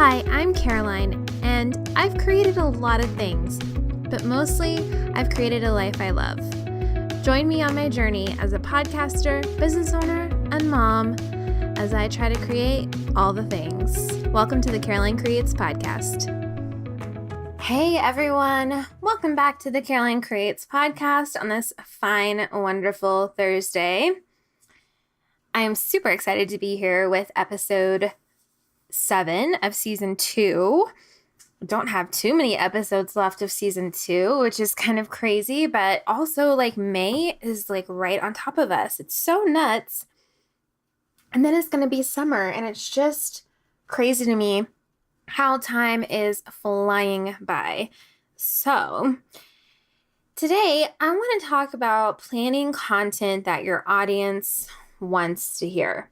Hi, I'm Caroline, and I've created a lot of things, but mostly I've created a life I love. Join me on my journey as a podcaster, business owner, and mom as I try to create all the things. Welcome to the Caroline Creates podcast. Hey everyone, welcome back to the Caroline Creates podcast on this fine, wonderful Thursday. I am super excited to be here with episode 7 of season 2. Don't have too many episodes left of season 2, which is kind of crazy, but also May is right on top of us. It's so nuts. And then it's going to be summer, and it's just crazy to me how time is flying by. So today I want to talk about planning content that your audience wants to hear.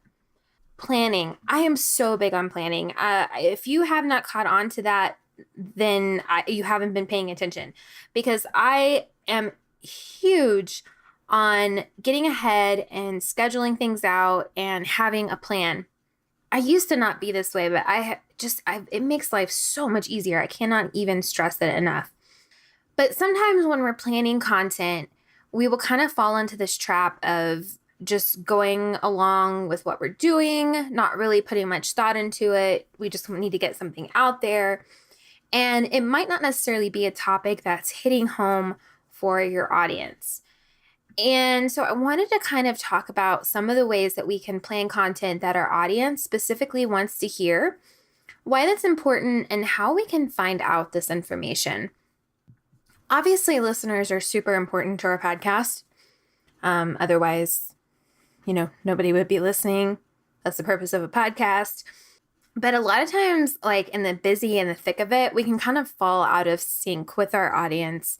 Planning. I am so big on planning. If you have not caught on to that, then you haven't been paying attention, because I am huge on getting ahead and scheduling things out and having a plan. I used to not be this way, but it makes life so much easier. I cannot even stress it enough. But sometimes when we're planning content, we will kind of fall into this trap of just going along with what we're doing, not really putting much thought into it. We just need to get something out there. And it might not necessarily be a topic that's hitting home for your audience. And so I wanted to kind of talk about some of the ways that we can plan content that our audience specifically wants to hear, why that's important, and how we can find out this information. Obviously, listeners are super important to our podcast. Otherwise, nobody would be listening. That's the purpose of a podcast. But a lot of times, in the busy and the thick of it, we can kind of fall out of sync with our audience.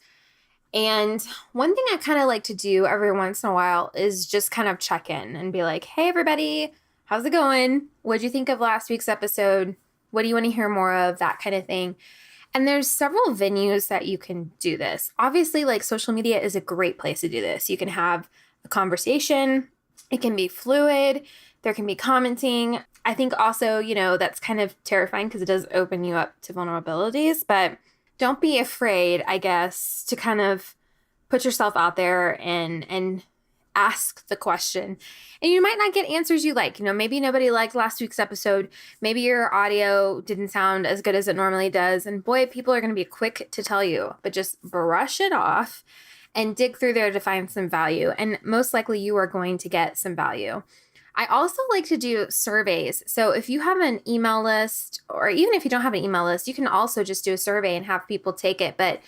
And one thing I kind of like to do every once in a while is just kind of check in and be like, hey, everybody, how's it going? What'd you think of last week's episode? What do you want to hear more of? That kind of thing. And there's several venues that you can do this. Obviously, social media is a great place to do this. You can have a conversation. It can be fluid. There can be commenting. I think also, that's kind of terrifying because it does open you up to vulnerabilities, but don't be afraid, I guess, to kind of put yourself out there and ask the question. And you might not get answers you like. Maybe nobody liked last week's episode. Maybe your audio didn't sound as good as it normally does. And boy, people are going to be quick to tell you, but just brush it off and dig through there to find some value. And most likely you are going to get some value. I also like to do surveys. So if you have an email list, or even if you don't have an email list, you can also just do a survey and have people take it. But,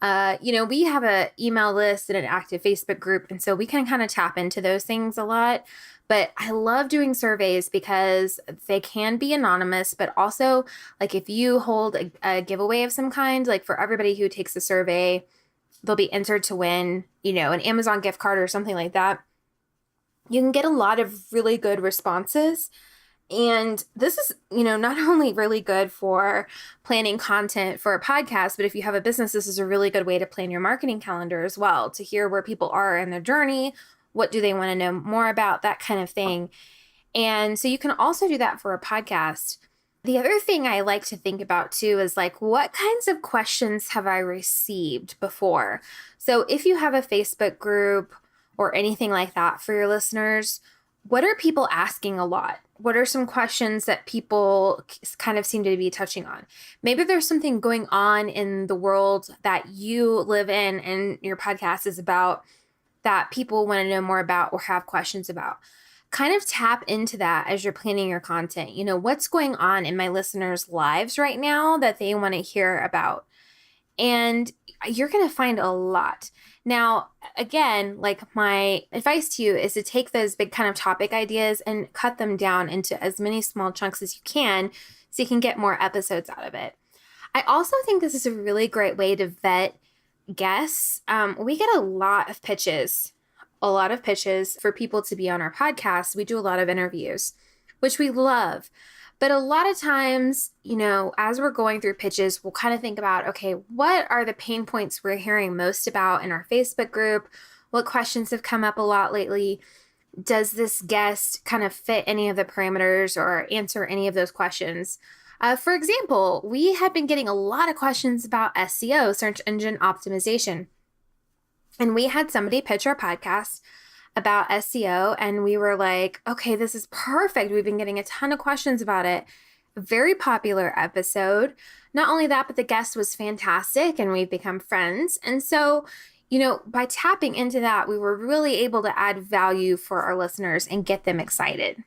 we have an email list and an active Facebook group. And so we can kind of tap into those things a lot. But I love doing surveys because they can be anonymous, but also if you hold a giveaway of some kind, for everybody who takes the survey, they'll be entered to win, an Amazon gift card or something like that. You can get a lot of really good responses. And this is, not only really good for planning content for a podcast, but if you have a business, this is a really good way to plan your marketing calendar as well, to hear where people are in their journey. What do they want to know more about? That kind of thing. And so you can also do that for a podcast. The other thing I like to think about too is what kinds of questions have I received before? So if you have a Facebook group or anything like that for your listeners, what are people asking a lot? What are some questions that people kind of seem to be touching on? Maybe there's something going on in the world that you live in and your podcast is about that people want to know more about or have questions about. Kind of tap into that as you're planning your content. What's going on in my listeners' lives right now that they want to hear about? And you're going to find a lot. Now, again, my advice to you is to take those big kind of topic ideas and cut them down into as many small chunks as you can so you can get more episodes out of it. I also think this is a really great way to vet guests. We get a lot of pitches for people to be on our podcast. We do a lot of interviews, which we love. But a lot of times, as we're going through pitches, we'll kind of think about, okay, what are the pain points we're hearing most about in our Facebook group? What questions have come up a lot lately? Does this guest kind of fit any of the parameters or answer any of those questions? For example, we had been getting a lot of questions about SEO, search engine optimization. And we had somebody pitch our podcast about SEO, and we were like, okay, this is perfect. We've been getting a ton of questions about it. A very popular episode. Not only that, but the guest was fantastic and we've become friends. And so, by tapping into that, we were really able to add value for our listeners and get them excited.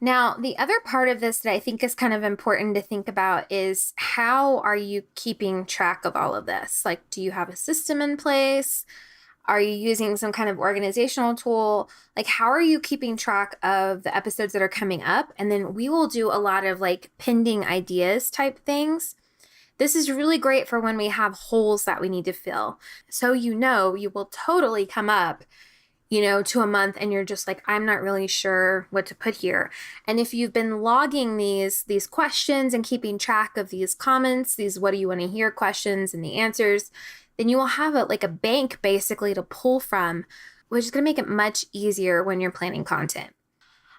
Now, the other part of this that I think is kind of important to think about is how are you keeping track of all of this? Like, do you have a system in place? Are you using some kind of organizational tool? Like, how are you keeping track of the episodes that are coming up? And then we will do a lot of like pending ideas type things. This is really great for when we have holes that we need to fill. So, you will totally come up to a month and you're just like, I'm not really sure what to put here. And if you've been logging these questions and keeping track of these comments, these what do you want to hear questions and the answers, then you will have a bank basically to pull from, which is going to make it much easier when you're planning content.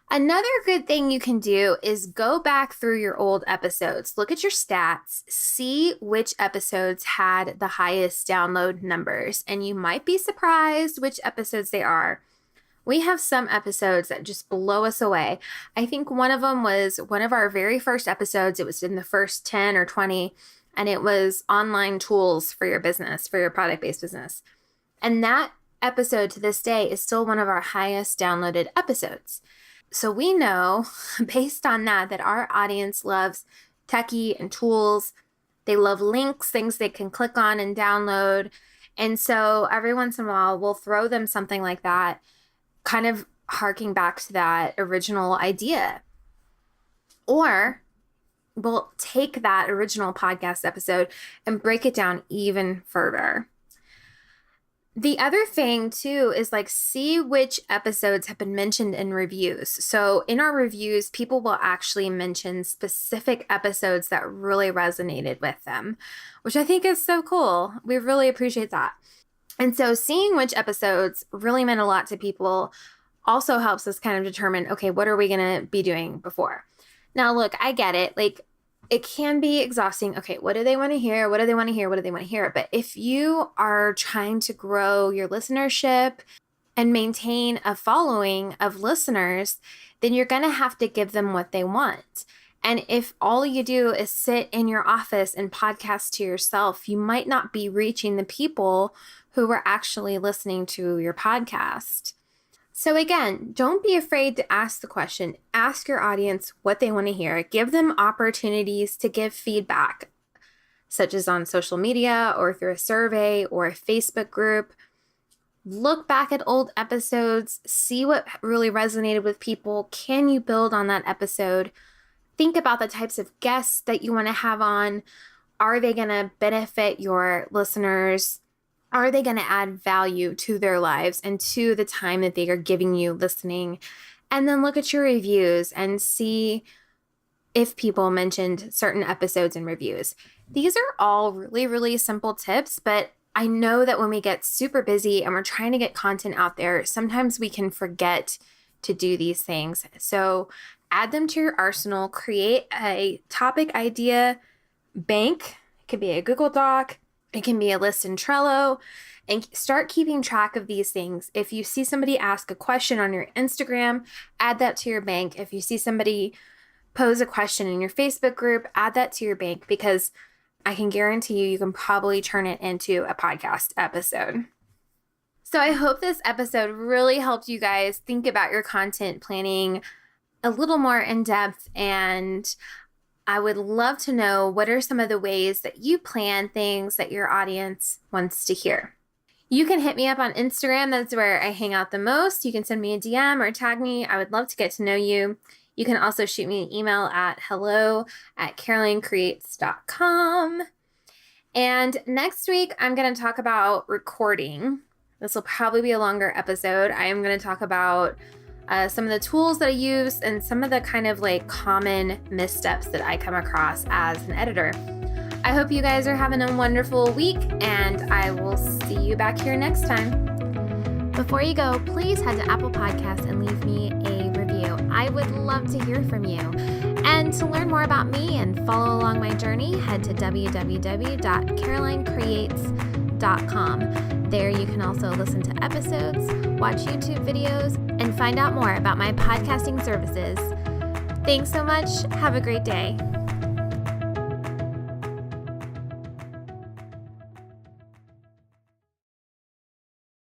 Another good thing you can do is go back through your old episodes, look at your stats, see which episodes had the highest download numbers, and you might be surprised which episodes they are. We have some episodes that just blow us away. I think one of them was one of our very first episodes. It was in the first 10 or 20, and it was online tools for your business, for your product-based business. And that episode to this day is still one of our highest downloaded episodes. So we know based on that our audience loves techie and tools. They love links, things they can click on and download. And so every once in a while, we'll throw them something like that, kind of harking back to that original idea. Or we'll take that original podcast episode and break it down even further. The other thing too is see which episodes have been mentioned in reviews. So in our reviews, people will actually mention specific episodes that really resonated with them, which I think is so cool. We really appreciate that. And so seeing which episodes really meant a lot to people also helps us kind of determine, okay, what are we going to be doing before? Now, look, I get it. It can be exhausting. Okay, what do they want to hear? What do they want to hear? What do they want to hear? But if you are trying to grow your listenership and maintain a following of listeners, then you're going to have to give them what they want. And if all you do is sit in your office and podcast to yourself, you might not be reaching the people who are actually listening to your podcast. So again, don't be afraid to ask the question. Ask your audience what they want to hear. Give them opportunities to give feedback, such as on social media or through a survey or a Facebook group. Look back at old episodes, see what really resonated with people. Can you build on that episode? Think about the types of guests that you want to have on. Are they going to benefit your listeners? Are they going to add value to their lives and to the time that they are giving you listening? And then look at your reviews and see if people mentioned certain episodes in reviews. These are all really, really simple tips, but I know that when we get super busy and we're trying to get content out there, sometimes we can forget to do these things. So add them to your arsenal, create a topic idea bank. It could be a Google Doc. It can be a list in Trello, and start keeping track of these things. If you see somebody ask a question on your Instagram, add that to your bank. If you see somebody pose a question in your Facebook group, add that to your bank, because I can guarantee you can probably turn it into a podcast episode. So I hope this episode really helped you guys think about your content planning a little more in depth, and I would love to know what are some of the ways that you plan things that your audience wants to hear. You can hit me up on Instagram. That's where I hang out the most. You can send me a DM or tag me. I would love to get to know you. You can also shoot me an email at hello@carolinecreates.com. And next week, I'm going to talk about recording. This will probably be a longer episode. I am going to talk about some of the tools that I use and some of the kind of common missteps that I come across as an editor. I hope you guys are having a wonderful week, and I will see you back here next time. Before you go, please head to Apple Podcasts and leave me a review. I would love to hear from you. And to learn more about me and follow along my journey, head to www.carolinecreates.com. There you can also listen to episodes, watch YouTube videos, and find out more about my podcasting services. Thanks so much. Have a great day.